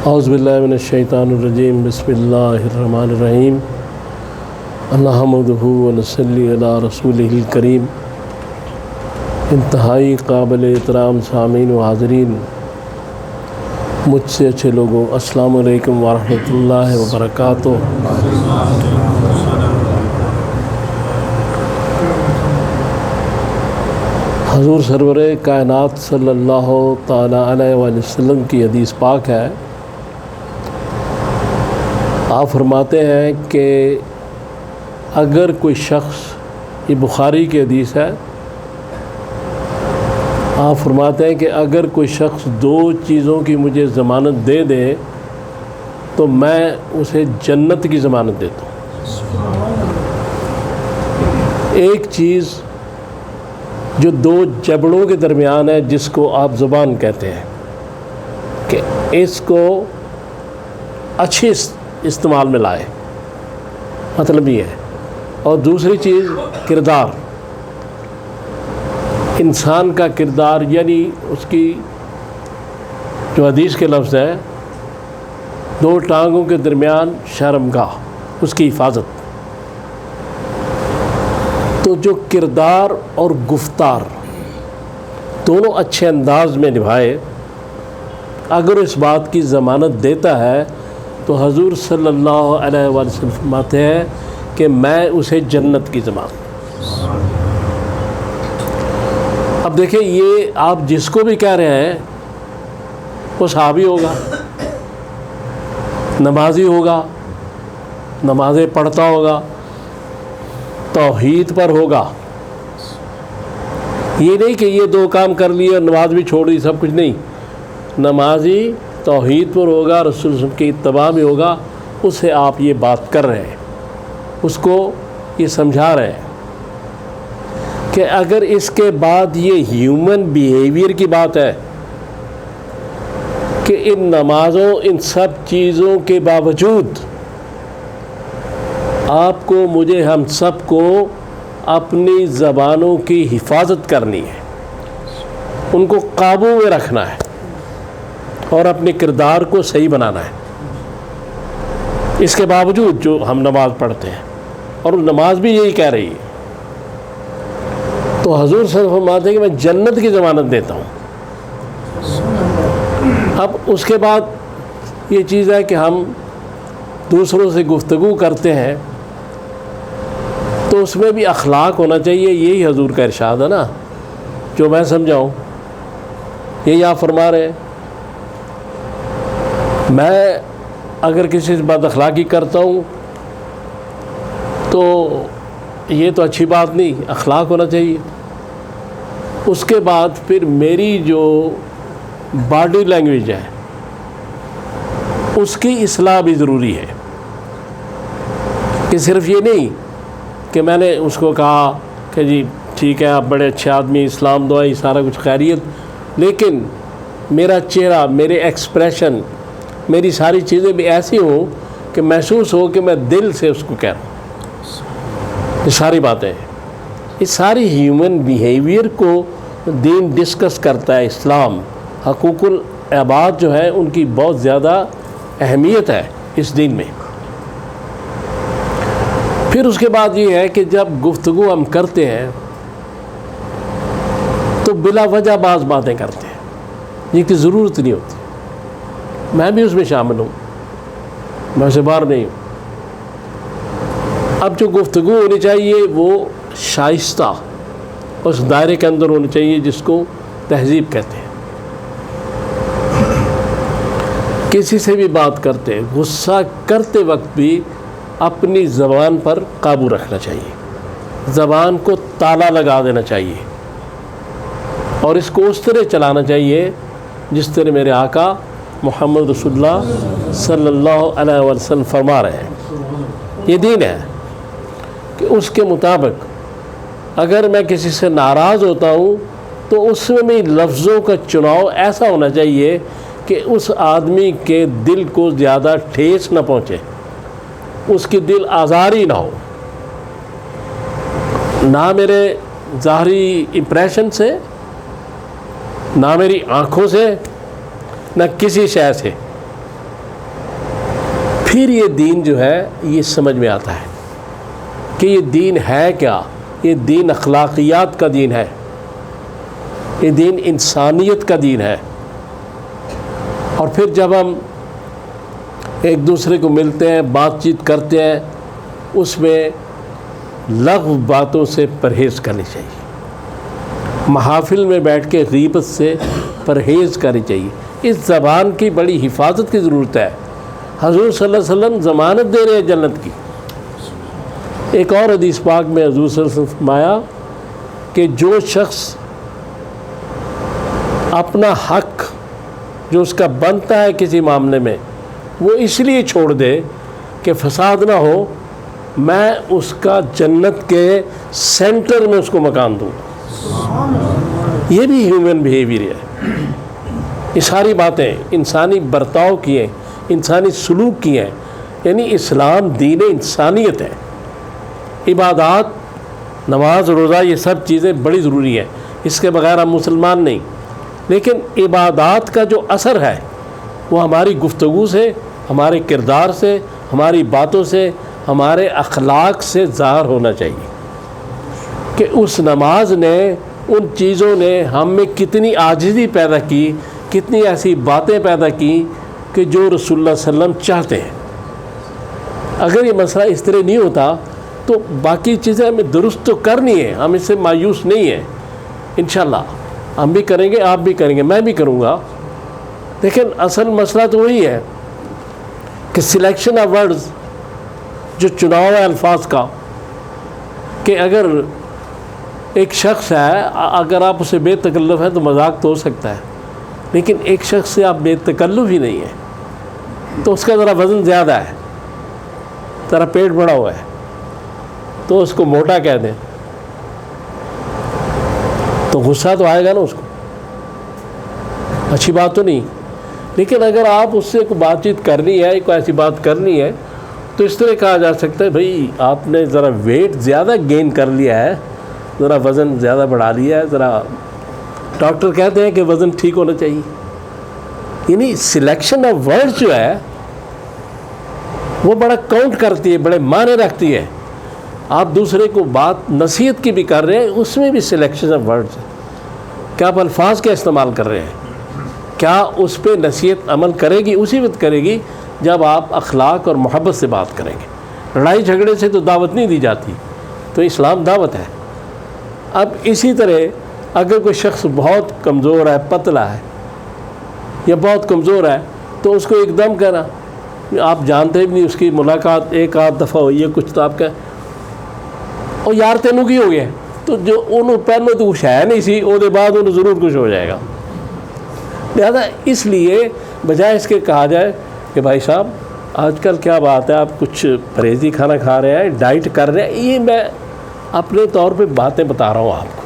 اعوذ باللہ من الشیطان الرجیم بسم اللہ الرحمن الرحیم نحمدہ ونصلی علی رسولہ الکریم۔ انتہائی قابل احترام سامعین و حاضرین، مجھ سے اچھے لوگوں، السلام علیکم ورحمۃ اللہ وبرکاتہ۔ حضور سرور کائنات صلی اللہ تعالیٰ علیہ وآلہ وسلم کی حدیث پاک ہے۔ آپ فرماتے ہیں کہ اگر کوئی شخص، یہ بخاری کی حدیث ہے، آپ فرماتے ہیں کہ اگر کوئی شخص دو چیزوں کی مجھے ضمانت دے دے تو میں اسے جنت کی ضمانت دیتا ہوں۔ ایک چیز جو دو جبڑوں کے درمیان ہے، جس کو آپ زبان کہتے ہیں، کہ اس کو اچھے استعمال میں لائے، مطلب یہ ہے۔ اور دوسری چیز کردار، انسان کا کردار، یعنی اس کی جو حدیث کے لفظ ہے، دو ٹانگوں کے درمیان شرمگاہ، اس کی حفاظت۔ تو جو کردار اور گفتار دونوں اچھے انداز میں نبھائے، اگر اس بات کی ضمانت دیتا ہے تو حضور صلی اللہ علیہ وآلہ وسلم فرماتے ہیں کہ میں اسے جنت کی ضمانت۔ اب دیکھیں، یہ آپ جس کو بھی کہہ رہے ہیں وہ صحابی ہوگا، نمازی ہوگا، نمازیں پڑھتا ہوگا، توحید پر ہوگا۔ یہ نہیں کہ یہ دو کام کر لیے اور نماز بھی چھوڑ دی، سب کچھ نہیں۔ نمازی توحید پر ہوگا، رسول اللہ کی اتباع میں ہوگا، اس سے آپ یہ بات کر رہے ہیں، اس کو یہ سمجھا رہے ہیں کہ اگر اس کے بعد یہ ہیومن بیہیویئر کی بات ہے کہ ان نمازوں، ان سب چیزوں کے باوجود آپ کو، مجھے، ہم سب کو اپنی زبانوں کی حفاظت کرنی ہے، ان کو قابو میں رکھنا ہے اور اپنے کردار کو صحیح بنانا ہے۔ اس کے باوجود جو ہم نماز پڑھتے ہیں، اور نماز بھی یہی کہہ رہی ہے، تو حضور صلی اللہ علیہ وسلم فرماتے ہیں کہ میں جنت کی ضمانت دیتا ہوں۔ اب اس کے بعد یہ چیز ہے کہ ہم دوسروں سے گفتگو کرتے ہیں تو اس میں بھی اخلاق ہونا چاہیے۔ یہی حضور کا ارشاد ہے نا، جو میں سمجھاؤں، یہی آپ فرما رہے ہیں۔ میں اگر کسی سے بد اخلاقی کرتا ہوں تو یہ تو اچھی بات نہیں، اخلاق ہونا چاہیے۔ اس کے بعد پھر میری جو باڈی لینگویج ہے، اس کی اصلاح بھی ضروری ہے، کہ صرف یہ نہیں کہ میں نے اس کو کہا کہ جی ٹھیک ہے، آپ بڑے اچھے آدمی، اسلام دعائی، سارا کچھ خیریت، لیکن میرا چہرہ، میرے ایکسپریشن، میری ساری چیزیں بھی ایسی ہوں کہ محسوس ہو کہ میں دل سے اس کو کہہ رہا ہوں۔ یہ ساری باتیں، یہ ساری ہیومن بیہیویئر کو دین ڈسکس کرتا ہے۔ اسلام، حقوق العباد جو ہے، ان کی بہت زیادہ اہمیت ہے اس دین میں۔ پھر اس کے بعد یہ ہے کہ جب گفتگو ہم کرتے ہیں تو بلا وجہ بعض باتیں کرتے ہیں جن کی ضرورت نہیں ہوتی۔ میں بھی اس میں شامل ہوں، میں سے باہر نہیں ہوں۔ اب جو گفتگو ہونی چاہیے وہ شائستہ، اس دائرے کے اندر ہونی چاہیے جس کو تہذیب کہتے ہیں۔ کسی سے بھی بات کرتے، غصہ کرتے وقت بھی اپنی زبان پر قابو رکھنا چاہیے، زبان کو تالا لگا دینا چاہیے، اور اس کو اس طرح چلانا چاہیے جس طرح میرے آقا محمد رسول اللہ صلی اللہ علیہ وسلم فرما رہے ہیں۔ یہ دین ہے کہ اس کے مطابق اگر میں کسی سے ناراض ہوتا ہوں تو اس میں بھی لفظوں کا چناؤ ایسا ہونا چاہیے کہ اس آدمی کے دل کو زیادہ ٹھیس نہ پہنچے، اس کی دل آزاری نہ ہو، نہ میرے ظاہری امپریشن سے، نہ میری آنکھوں سے، نہ کسی شے سے، پھر یہ دین جو ہے یہ سمجھ میں آتا ہے کہ یہ دین ہے کیا. یہ دین اخلاقیات کا دین ہے, یہ دین انسانیت کا دین ہے. اور پھر جب ہم ایک دوسرے کو ملتے ہیں, بات چیت کرتے ہیں, اس میں لغو باتوں سے پرہیز کرنی چاہیے. محافل میں بیٹھ کے غیبت سے پرہیز کرنی چاہیے. اس زبان کی بڑی حفاظت کی ضرورت ہے. حضور صلی اللہ علیہ وسلم ضمانت دے رہے ہیں جنت کی. ایک اور حدیث پاک میں حضور صلی اللہ علیہ وسلم فرمایا کہ جو شخص اپنا حق جو اس کا بنتا ہے کسی معاملے میں وہ اس لیے چھوڑ دے کہ فساد نہ ہو, میں اس کا جنت کے سینٹر میں اس کو مکان دوں. یہ بھی ہیومن بیہیویئر ہے. یہ ساری باتیں انسانی برتاؤ کی ہیں, انسانی سلوک کی ہیں. یعنی اسلام دین انسانیت ہے. عبادات, نماز, روزہ, یہ سب چیزیں بڑی ضروری ہیں, اس کے بغیر ہم مسلمان نہیں. لیکن عبادات کا جو اثر ہے وہ ہماری گفتگو سے, ہمارے کردار سے, ہماری باتوں سے, ہمارے اخلاق سے ظاہر ہونا چاہیے کہ اس نماز نے, ان چیزوں نے ہم میں کتنی عاجزی پیدا کی, کتنی ایسی باتیں پیدا کی کہ جو رسول اللہ صلی اللہ علیہ وسلم چاہتے ہیں. اگر یہ مسئلہ اس طرح نہیں ہوتا تو باقی چیزیں ہمیں درست تو کرنی ہے, ہم اس سے مایوس نہیں ہیں. انشاءاللہ ہم بھی کریں گے, آپ بھی کریں گے, میں بھی کروں گا. لیکن اصل مسئلہ تو وہی ہے کہ سلیکشن آف ورڈز, جو چناؤ ہے الفاظ کا, کہ اگر ایک شخص ہے, اگر آپ اسے بے تکلف ہیں تو مذاق تو ہو سکتا ہے, لیکن ایک شخص سے آپ بے تکلف ہی نہیں ہیں تو اس کا ذرا وزن زیادہ ہے, ذرا پیٹ بڑا ہوا ہے, تو اس کو موٹا کہہ دیں تو غصہ تو آئے گا نا اس کو, اچھی بات تو نہیں. لیکن اگر آپ اس سے کوئی بات چیت کرنی ہے, کوئی ایسی بات کرنی ہے, تو اس طرح کہا جا سکتا ہے بھئی آپ نے ذرا ویٹ زیادہ گین کر لیا ہے, ذرا وزن زیادہ بڑھا لیا ہے, ذرا ڈاکٹر کہتے ہیں کہ وزن ٹھیک ہونا چاہیے. یعنی سلیکشن آف ورڈ جو ہے وہ بڑا کاؤنٹ کرتی ہے, بڑے معنی رکھتی ہے. آپ دوسرے کو بات نصیحت کی بھی کر رہے ہیں, اس میں بھی سلیکشن آف ورڈز ہے. کیا آپ الفاظ کا استعمال کر رہے ہیں, کیا اس پہ نصیحت عمل کرے گی, اسی وقت کرے گی جب آپ اخلاق اور محبت سے بات کریں گے. لڑائی جھگڑے سے تو دعوت نہیں دی جاتی, تو اسلام دعوت ہے. اب اسی طرح اگر کوئی شخص بہت کمزور ہے, پتلا ہے یا بہت کمزور ہے, تو اس کو ایک دم کہنا, آپ جانتے بھی نہیں, اس کی ملاقات ایک آدھ دفعہ ہوئی ہے کچھ, تو آپ کہیں اور یار تینوں کی ہو گیا, تو جو انہوں پہلے تو کچھ ہے نہیں سی, وہ دے بعد انہوں ضرور کچھ ہو جائے گا. لہذا اس لیے بجائے اس کے کہا جائے کہ بھائی صاحب آج کل کیا بات ہے, آپ کچھ پرہیزی کھانا کھا رہے ہیں, ڈائٹ کر رہے ہیں, یہ میں اپنے طور پہ باتیں بتا رہا ہوں آپ کو,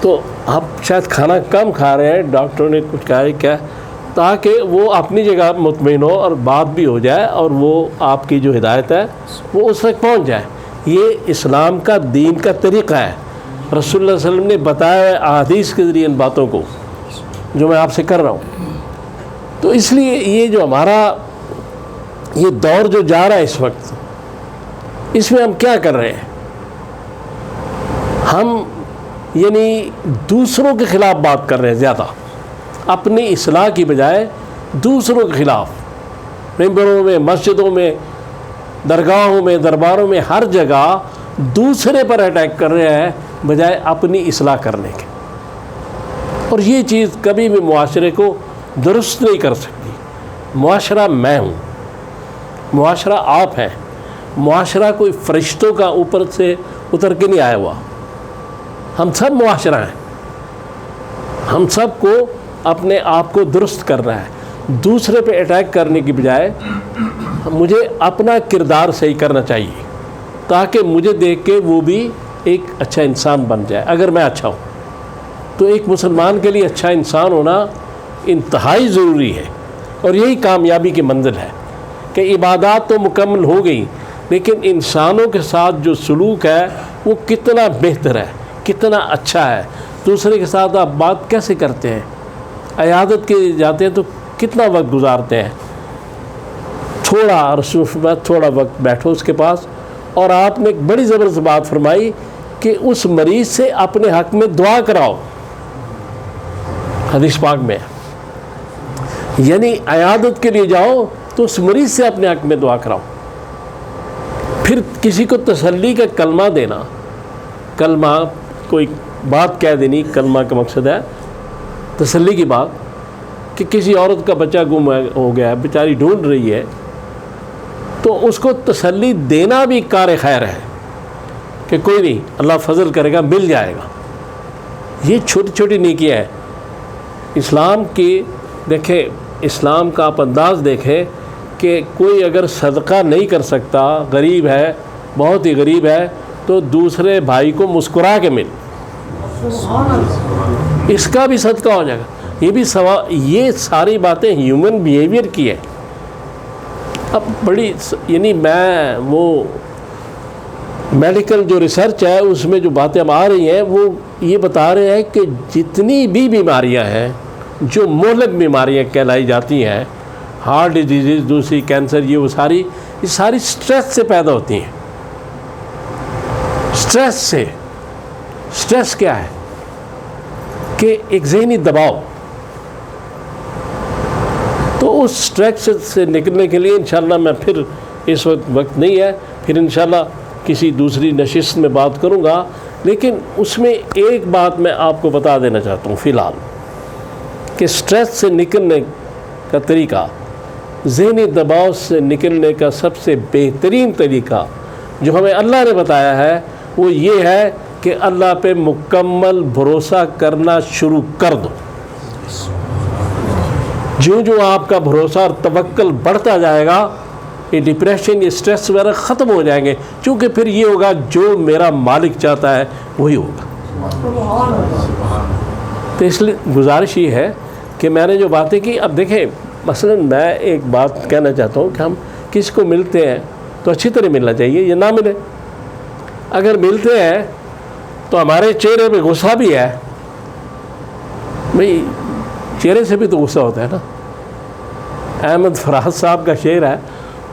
تو آپ شاید کھانا کم کھا رہے ہیں, ڈاکٹر نے کچھ کہا ہے کیا, تاکہ وہ اپنی جگہ مطمئن ہو اور بات بھی ہو جائے اور وہ آپ کی جو ہدایت ہے وہ اس تک پہنچ جائے. یہ اسلام کا دین کا طریقہ ہے. رسول اللہ صلی اللہ علیہ وسلم نے بتایا ہے احادیث کے ذریعے ان باتوں کو جو میں آپ سے کر رہا ہوں. تو اس لیے یہ جو ہمارا یہ دور جو جا رہا ہے اس وقت, اس میں ہم کیا کر رہے ہیں, ہم یعنی دوسروں کے خلاف بات کر رہے ہیں زیادہ, اپنی اصلاح کی بجائے دوسروں کے خلاف. ممبروں میں, مسجدوں میں, درگاہوں میں, درباروں میں, ہر جگہ دوسرے پر اٹیک کر رہے ہیں بجائے اپنی اصلاح کرنے کے. اور یہ چیز کبھی بھی معاشرے کو درست نہیں کر سکتی. معاشرہ میں ہوں, معاشرہ آپ ہیں, معاشرہ کوئی فرشتوں کا اوپر سے اتر کے نہیں آیا ہوا. ہم سب معاشرہ ہیں, ہم سب کو اپنے آپ کو درست کرنا ہے. دوسرے پہ اٹیک کرنے کی بجائے مجھے اپنا کردار صحیح کرنا چاہیے تاکہ مجھے دیکھ کے وہ بھی ایک اچھا انسان بن جائے. اگر میں اچھا ہوں تو ایک مسلمان کے لیے اچھا انسان ہونا انتہائی ضروری ہے, اور یہی کامیابی کی منزل ہے کہ عبادات تو مکمل ہو گئی, لیکن انسانوں کے ساتھ جو سلوک ہے وہ کتنا بہتر ہے, کتنا اچھا ہے. دوسرے کے ساتھ آپ بات کیسے کرتے ہیں, عیادت کے جاتے ہیں تو کتنا وقت گزارتے ہیں, تھوڑا وقت بیٹھو اس کے پاس، اور آپ نے ایک بڑی زبردست بات فرمائی کہ اس مریض سے اپنے حق میں دعا کراؤ، حدیث پاک میں، یعنی عیادت کے لیے جاؤ تو اس مریض سے اپنے حق میں دعا کراؤ۔ پھر کسی کو تسلی کا کلمہ دینا، کلمہ کوئی بات کہہ دینی، کلمہ کا مقصد ہے تسلی کی بات، کہ کسی عورت کا بچہ گم ہو گیا ہے، بیچاری ڈھونڈ رہی ہے، تو اس کو تسلی دینا بھی کار خیر ہے کہ کوئی نہیں، اللہ فضل کرے گا، مل جائے گا۔ یہ چھوٹی چھوٹی نیکیاں ہیں اسلام کی۔ دیکھیں اسلام کا آپ انداز دیکھیں کہ کوئی اگر صدقہ نہیں کر سکتا، غریب ہے، بہت ہی غریب ہے، تو دوسرے بھائی کو مسکرا کے مل، اس کا بھی صدقہ ہو جائے گا۔ یہ بھی یہ ساری باتیں ہیومن بیہیویئر کی ہے۔ اب بڑی یعنی میں وہ میڈیکل جو ریسرچ ہے اس میں جو باتیں اب آ رہی ہیں وہ یہ بتا رہے ہیں کہ جتنی بھی بیماریاں ہیں جو مہلک بیماریاں کہلائی جاتی ہیں، ہارٹ ڈیزیز، دوسری کینسر، یہ ساری سٹریس سے پیدا ہوتی ہیں۔ سٹریس سے، سٹریس کیا ہے کہ ایک ذہنی دباؤ۔ تو اس سٹریس سے نکلنے کے لیے انشاءاللہ میں پھر اس وقت نہیں ہے، پھر انشاءاللہ کسی دوسری نشست میں بات کروں گا، لیکن اس میں ایک بات میں آپ کو بتا دینا چاہتا ہوں فی الحال، کہ سٹریس سے نکلنے کا طریقہ، ذہنی دباؤ سے نکلنے کا سب سے بہترین طریقہ جو ہمیں اللہ نے بتایا ہے وہ یہ ہے کہ اللہ پہ مکمل بھروسہ کرنا شروع کر دو۔ جو آپ کا بھروسہ اور توکل بڑھتا جائے گا، یہ ڈپریشن، یہ سٹریس وغیرہ ختم ہو جائیں گے، چونکہ پھر یہ ہوگا جو میرا مالک چاہتا ہے وہی ہوگا۔ تو اس لیے گزارش یہ ہے کہ میں نے جو باتیں کی، اب دیکھیں مثلا میں ایک بات کہنا چاہتا ہوں کہ ہم کسی کو ملتے ہیں تو اچھی طرح ملنا چاہیے، یہ نہ ملے۔ اگر ملتے ہیں تو ہمارے چہرے پہ غصہ بھی ہے، بھئی چہرے سے بھی تو غصہ ہوتا ہے نا۔ احمد فراز صاحب کا شعر ہے،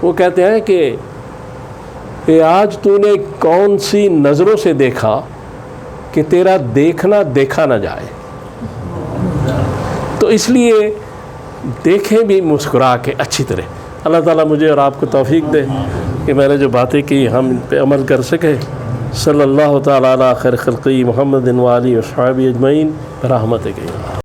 وہ کہتے ہیں کہ آج تو نے کون سی نظروں سے دیکھا کہ تیرا دیکھنا دیکھا نہ جائے۔ تو اس لیے دیکھیں بھی مسکرا کے اچھی طرح۔ اللہ تعالیٰ مجھے اور آپ کو توفیق دے کہ میں نے جو باتیں کی ہم ان پہ عمل کر سکے۔ صلی اللہ تعالیٰ علی خیر خلقی محمد و آلہ و صحبہ اجمعین برحمتک۔